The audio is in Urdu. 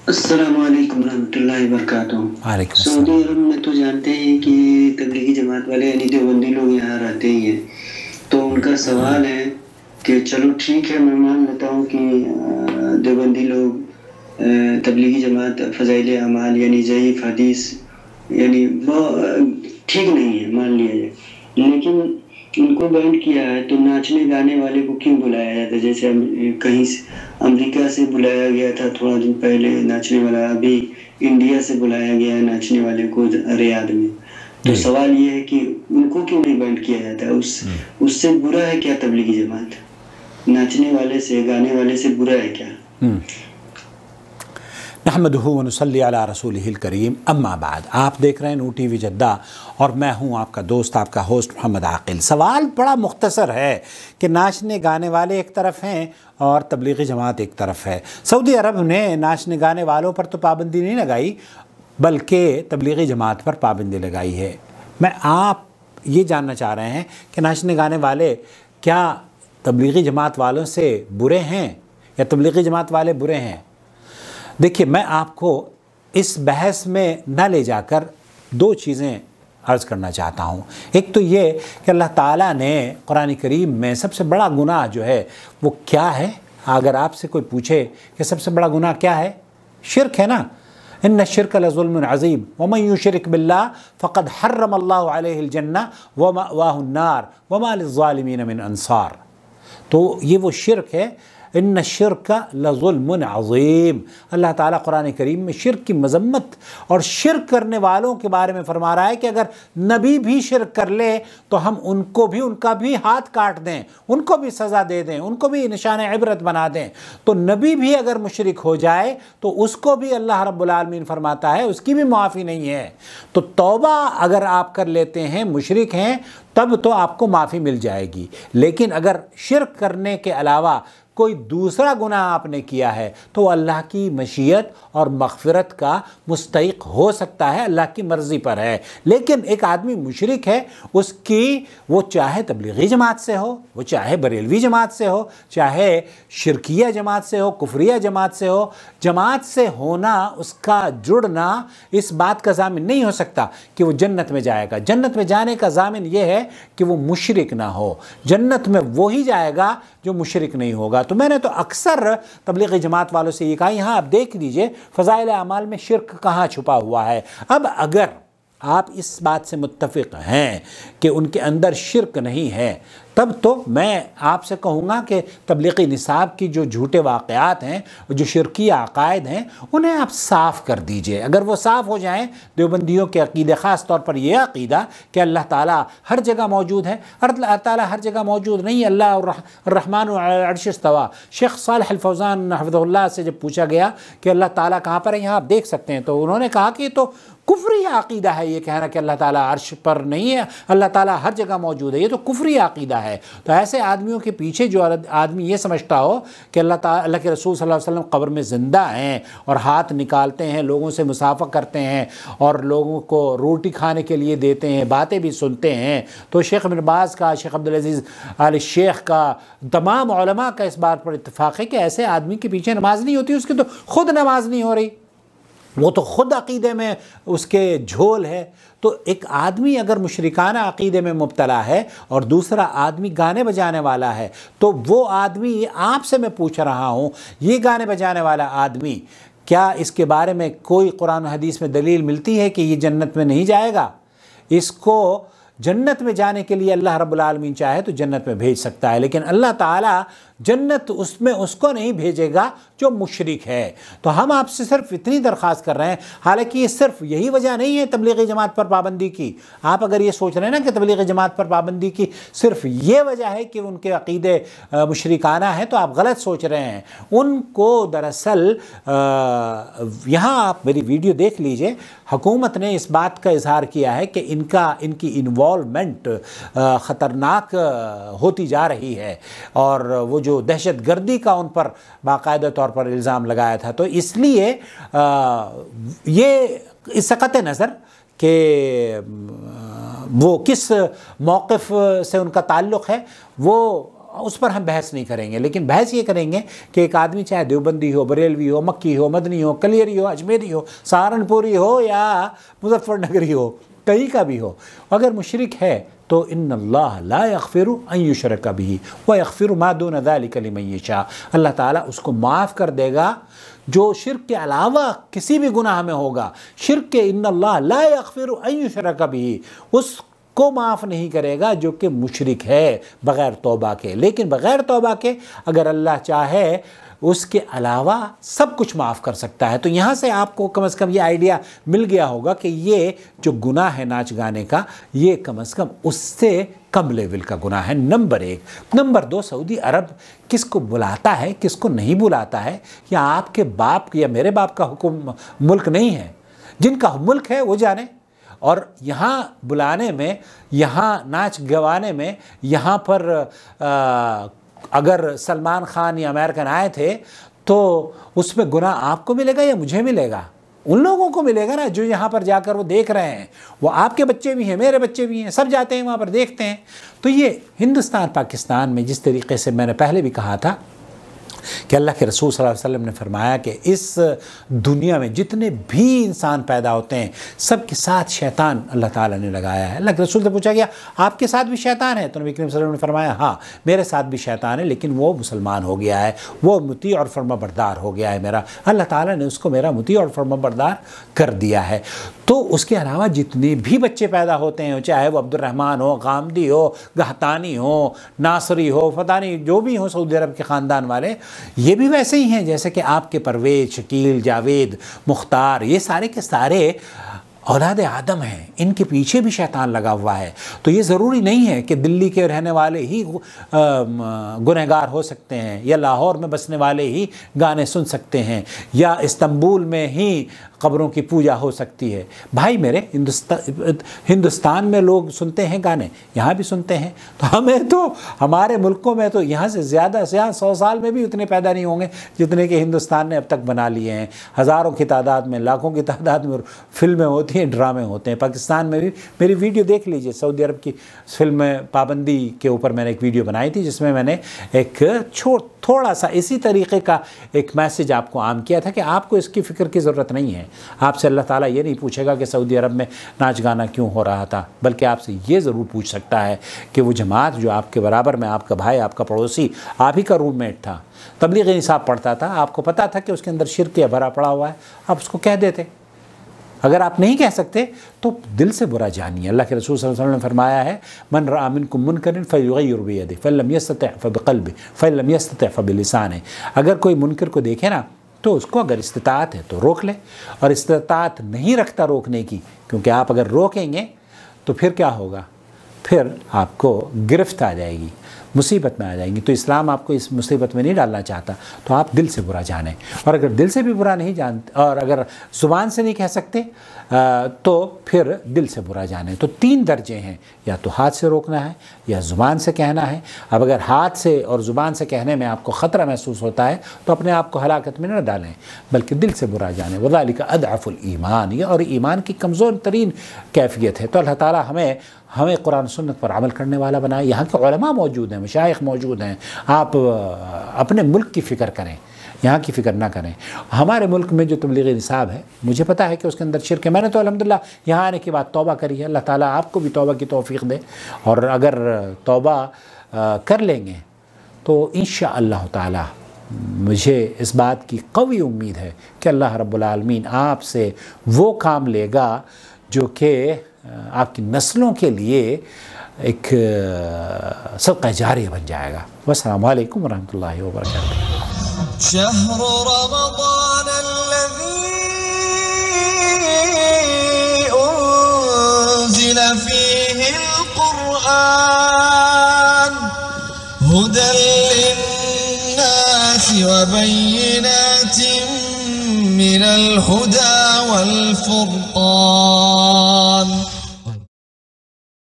السلام علیکم ورحمۃ اللہ وبرکاتہ۔ وعلیکم سعودی السلام۔ عرب میں تو جانتے ہیں کہ تبلیغی جماعت والے یعنی دیوبندی لوگ یہاں رہتے ہی ہیں، تو ان کا سوال ہے کہ چلو ٹھیک ہے، میں مان لیتا ہوں کہ دیوبندی لوگ تبلیغی جماعت فضائل اعمال یعنی ضعیف حدیث یعنی وہ ٹھیک نہیں ہے، مان لیا جائے، لیکن ان کو بینڈ کیا ہے تو ناچنے گانے والے کو کیوں بلایا جاتا ہے؟ جیسے کہیں امریکہ سے بلایا گیا تھا تھوڑا دن پہلے ناچنے والا، ابھی انڈیا سے بلایا گیا ہے ناچنے والے کو ریاض میں، تو سوال یہ ہے کہ ان کو کیوں نہیں بینڈ کیا جاتا ہے؟ اس سے برا ہے کیا تبلیغی جماعت؟ ناچنے والے سے گانے والے سے برا ہے کیا؟ نحمدہ ونصلی علی رسولہ الکریم، اما بعد۔ آپ دیکھ رہے ہیں نور ٹی وی جدہ اور میں ہوں آپ کا دوست، آپ کا ہوسٹ محمد عاقل۔ سوال بڑا مختصر ہے کہ ناچنے گانے والے ایک طرف ہیں اور تبلیغی جماعت ایک طرف ہے۔ سعودی عرب نے ناچنے گانے والوں پر تو پابندی نہیں لگائی بلکہ تبلیغی جماعت پر پابندی لگائی ہے۔ آپ یہ جاننا چاہ رہے ہیں کہ ناچنے گانے والے کیا تبلیغی جماعت والوں سے برے ہیں یا تبلیغی جماعت والے برے ہیں؟ دیکھیے، میں آپ کو اس بحث میں نہ لے جا کر دو چیزیں عرض کرنا چاہتا ہوں۔ ایک تو یہ کہ اللہ تعالیٰ نے قرآن کریم میں سب سے بڑا گناہ جو ہے وہ کیا ہے؟ اگر آپ سے کوئی پوچھے کہ سب سے بڑا گناہ کیا ہے، شرک ہے نا۔ ان الشرک لظلم عظیم ومن یشرک باللہ فقد حرم اللہ علیہ الجنہ ومأواہ النار وما للظالمین من انصار۔ تو یہ وہ شرک ہے، ان الشرک لظلم عظیم۔ اللہ تعالیٰ قرآن کریم میں شرک کی مذمت اور شرک کرنے والوں کے بارے میں فرما رہا ہے کہ اگر نبی بھی شرک کر لے تو ہم ان کا بھی ہاتھ کاٹ دیں، ان کو بھی سزا دے دیں، ان کو بھی نشان عبرت بنا دیں۔ تو نبی بھی اگر مشرک ہو جائے تو اس کو بھی اللہ رب العالمین فرماتا ہے اس کی بھی معافی نہیں ہے۔ تو توبہ اگر آپ کر لیتے ہیں، مشرک ہیں، تب تو آپ کو معافی مل جائے گی، لیکن اگر شرک کرنے کے علاوہ کوئی دوسرا گناہ آپ نے کیا ہے تو اللہ کی مشیت اور مغفرت کا مستحق ہو سکتا ہے، اللہ کی مرضی پر ہے۔ لیکن ایک آدمی مشرک ہے، اس کی وہ چاہے تبلیغی جماعت سے ہو، وہ چاہے بریلوی جماعت سے ہو، چاہے شرکیہ جماعت سے ہو، کفریہ جماعت سے ہو، جماعت سے ہونا، اس کا جڑنا اس بات کا ضامن نہیں ہو سکتا کہ وہ جنت میں جائے گا۔ جنت میں جانے کا ضامن یہ ہے کہ وہ مشرک نہ ہو۔ جنت میں وہی جائے گا جو مشرک نہیں ہوگا۔ تو میں نے تو اکثر تبلیغی جماعت والوں سے یہ کہا، یہاں آپ دیکھ لیجئے فضائل اعمال میں شرک کہاں چھپا ہوا ہے۔ اب اگر آپ اس بات سے متفق ہیں کہ ان کے اندر شرک نہیں ہے، تب تو میں آپ سے کہوں گا کہ تبلیغی نصاب کی جو جھوٹے واقعات ہیں، جو شرکی عقائد ہیں، انہیں آپ صاف کر دیجئے۔ اگر وہ صاف ہو جائیں، دیوبندیوں کے عقیدے، خاص طور پر یہ عقیدہ کہ اللہ تعالیٰ ہر جگہ موجود ہے، اللہ تعالیٰ ہر جگہ موجود نہیں، اللہ الرحمن عرش استوا۔ شیخ صالح الفوزان حفظہ اللہ سے جب پوچھا گیا کہ اللہ تعالیٰ کہاں پر ہے، یہاں آپ دیکھ سکتے ہیں، تو انہوں نے کہا کہ یہ تو کفری عقیدہ ہے، یہ کہنا کہ اللہ تعالیٰ عرش پر نہیں ہے، اللہ تعالیٰ ہر جگہ موجود ہے، یہ تو کفری عقیدہ ہے۔ تو ایسے آدمیوں کے پیچھے جو آدمی یہ سمجھتا ہو کہ اللہ کے رسول صلی اللہ علیہ وسلم قبر میں زندہ ہیں اور ہاتھ نکالتے ہیں، لوگوں سے مصافحہ کرتے ہیں اور لوگوں کو روٹی کھانے کے لیے دیتے ہیں، باتیں بھی سنتے ہیں، تو شیخ ابن باز کا، شیخ عبدالعزیز آل شیخ کا، تمام علماء کا اس بات پر اتفاق ہے کہ ایسے آدمی کے پیچھے نماز نہیں ہوتی، اس کی تو خود نماز نہیں ہو رہی، وہ تو خود عقیدے میں اس کے جھول ہے۔ تو ایک آدمی اگر مشرکانہ عقیدے میں مبتلا ہے اور دوسرا آدمی گانے بجانے والا ہے، تو وہ آدمی، آپ سے میں پوچھ رہا ہوں، یہ گانے بجانے والا آدمی، کیا اس کے بارے میں کوئی قرآن و حدیث میں دلیل ملتی ہے کہ یہ جنت میں نہیں جائے گا؟ اس کو جنت میں جانے کے لیے اللہ رب العالمین چاہے تو جنت میں بھیج سکتا ہے، لیکن اللہ تعالیٰ جنت اس میں اس کو نہیں بھیجے گا جو مشرک ہے۔ تو ہم آپ سے صرف اتنی درخواست کر رہے ہیں، حالانکہ یہ صرف یہی وجہ نہیں ہے تبلیغی جماعت پر پابندی کی۔ آپ اگر یہ سوچ رہے ہیں نا کہ تبلیغی جماعت پر پابندی کی صرف یہ وجہ ہے کہ ان کے عقیدے مشرکانہ ہیں، تو آپ غلط سوچ رہے ہیں۔ ان کو دراصل یہاں آپ میری ویڈیو دیکھ لیجئے، حکومت نے اس بات کا اظہار کیا ہے کہ ان کی انوالومنٹ خطرناک ہوتی جا رہی ہے، اور وہ جو دہشت گردی کا ان پر باقاعدہ طور پر الزام لگایا تھا، تو اس لیے یہ اس قطع نظر کہ وہ کس موقف سے ان کا تعلق ہے، وہ اس پر ہم بحث نہیں کریں گے، لیکن بحث یہ کریں گے کہ ایک آدمی چاہے دیوبندی ہو، بریلوی ہو، مکی ہو، مدنی ہو، کلیری ہو، اجمیری ہو، سہارنپوری ہو یا مظفر نگری ہو، کہیں کا بھی ہو، اگر مشرک ہے تو ان اللہ لا یغفر ان یشرک بہ ویغفر ما دون ذلک لمن یشاء، اللہ تعالیٰ اس کو معاف کر دے گا جو شرک کے علاوہ کسی بھی گناہ میں ہوگا۔ شرک کے ان اللہ لا یغفر ان یشرک بہ، اس کو معاف نہیں کرے گا جو کہ مشرک ہے بغیر توبہ کے، لیکن بغیر توبہ کے اگر اللہ چاہے اس کے علاوہ سب کچھ معاف کر سکتا ہے۔ تو یہاں سے آپ کو کم از کم یہ آئیڈیا مل گیا ہوگا کہ یہ جو گناہ ہے ناچ گانے کا، یہ کم از کم اس سے کم لیول کا گناہ ہے، نمبر ایک۔ نمبر دو، سعودی عرب کس کو بلاتا ہے، کس کو نہیں بلاتا ہے، یا آپ کے باپ یا میرے باپ کا حکم ملک نہیں ہے، جن کا ملک ہے وہ جانے۔ اور یہاں بلانے میں، یہاں ناچ گوانے میں، یہاں پر اگر سلمان خان یا امریکن آئے تھے تو اس میں گناہ آپ کو ملے گا یا مجھے ملے گا؟ ان لوگوں کو ملے گا نا جو یہاں پر جا کر وہ دیکھ رہے ہیں، وہ آپ کے بچے بھی ہیں، میرے بچے بھی ہیں، سب جاتے ہیں وہاں پر دیکھتے ہیں۔ تو یہ ہندوستان پاکستان میں جس طریقے سے میں نے پہلے بھی کہا تھا کہ اللہ کے رسول صلی اللہ علیہ وسلم نے فرمایا کہ اس دنیا میں جتنے بھی انسان پیدا ہوتے ہیں سب کے ساتھ شیطان اللہ تعالیٰ نے لگایا ہے۔ اللہ کے رسول سے پوچھا گیا آپ کے ساتھ بھی شیطان ہے؟ تو نبی کریم صلی اللہ علیہ وسلم نے فرمایا ہاں میرے ساتھ بھی شیطان ہے، لیکن وہ مسلمان ہو گیا ہے، وہ مطیع اور فرما بردار ہو گیا ہے میرا، اللہ تعالیٰ نے اس کو میرا مطیع اور فرما بردار کر دیا ہے۔ تو اس کے علاوہ جتنے بھی بچے پیدا ہوتے ہیں، چاہے وہ عبد الرحمن ہو، غامدی ہو، گہتانی ہو، ناصری ہو، فتح نہیں جو بھی ہوں سعودی عرب کے خاندان والے، یہ بھی ویسے ہی ہیں جیسے کہ آپ کے پرویز، شکیل، جاوید، مختار، یہ سارے کے سارے اولاد آدم ہیں، ان کے پیچھے بھی شیطان لگا ہوا ہے۔ تو یہ ضروری نہیں ہے کہ دلی کے رہنے والے ہی گنہگار ہو سکتے ہیں، یا لاہور میں بسنے والے ہی گانے سن سکتے ہیں، یا استنبول میں ہی قبروں کی پوجا ہو سکتی ہے۔ بھائی میرے، ہندوستان میں لوگ سنتے ہیں گانے، یہاں بھی سنتے ہیں، تو ہمیں تو ہمارے ملکوں میں تو یہاں سے زیادہ سے یہاں 100 سال میں بھی اتنے پیدا نہیں ہوں گے جتنے کہ ہندوستان نے اب تک بنا لیے ہیں، ہزاروں کی تعداد میں، لاکھوں کی تعداد میں فلمیں ہوتی ہیں، ڈرامے ہوتے ہیں۔ پاکستان میں بھی میری ویڈیو دیکھ لیجئے، سعودی عرب کی فلم پابندی کے اوپر میں نے ایک ویڈیو بنائی تھی جس میں میں نے ایک تھوڑا سا اسی طریقے کا ایک میسج آپ کو عام کیا تھا کہ آپ کو اس کی فکر کی ضرورت نہیں ہے۔ آپ سے اللہ تعالیٰ یہ نہیں پوچھے گا کہ سعودی عرب میں ناچ گانا کیوں ہو رہا تھا، بلکہ آپ سے یہ ضرور پوچھ سکتا ہے کہ وہ جماعت جو آپ کے برابر میں، آپ کا بھائی، آپ کا پڑوسی، آپ ہی کا روم میٹ تھا، تبلیغی نصاب پڑھتا تھا، آپ کو پتہ تھا کہ اس کے اندر شرک بھرا پڑا ہوا ہے، آپ اس کو کہہ دیتے۔ اگر آپ نہیں کہہ سکتے تو دل سے برا جانیے۔ اللہ کے رسول صلی اللہ علیہ وسلم نے فرمایا ہے من رأى منکم منکرا فلیغیر بیدہ فإن لم یستطع فبقلبہ فإن لم یستطع فبلسانہ، اگر کوئی منکر کو دیکھے نا تو اس کو اگر استطاعت ہے تو روک لے، اور استطاعت نہیں رکھتا روکنے کی، کیونکہ آپ اگر روکیں گے تو پھر کیا ہوگا، پھر آپ کو گرفت آ جائے گی، مصیبت میں آ جائیں گی۔ تو اسلام آپ کو اس مصیبت میں نہیں ڈالنا چاہتا، تو آپ دل سے برا جانیں، اور اگر دل سے بھی برا نہیں جانتے اور اگر زبان سے نہیں کہہ سکتے تو پھر دل سے برا جانیں۔ تو 3 درجے ہیں، یا تو ہاتھ سے روکنا ہے یا زبان سے کہنا ہے۔ اب اگر ہاتھ سے اور زبان سے کہنے میں آپ کو خطرہ محسوس ہوتا ہے تو اپنے آپ کو ہلاکت میں نہ ڈالیں، بلکہ دل سے برا جانیں۔ وذالک اضعف الایمان، یہ اور ایمان کی کمزور ترین کیفیت ہے۔ تو اللہ تعالیٰ ہمیں قرآن سنت پر عمل کرنے والا بنائے۔ یہاں کے علماء موجود ہیں، مشائخ موجود ہیں، آپ اپنے ملک کی فکر کریں، یہاں کی فکر نہ کریں۔ ہمارے ملک میں جو تبلیغی نصاب ہے، مجھے پتہ ہے کہ اس کے اندر شرک ہے، میں نے تو الحمدللہ یہاں آنے کے بعد توبہ کری ہے۔ اللہ تعالیٰ آپ کو بھی توبہ کی توفیق دے، اور اگر توبہ کر لیں گے تو انشاءاللہ تعالیٰ مجھے اس بات کی قوی امید ہے کہ اللہ رب العالمین آپ سے وہ کام لے گا جو کہ آپ کی نسلوں کے لیے ایک صدقہ جاریہ بن جائے گا۔ والسلام علیکم ورحمۃ اللہ وبرکاتہ۔ شهر رمضان الذي أنزل فيه القرآن هدى للناس وبينات من الهدى والفرقان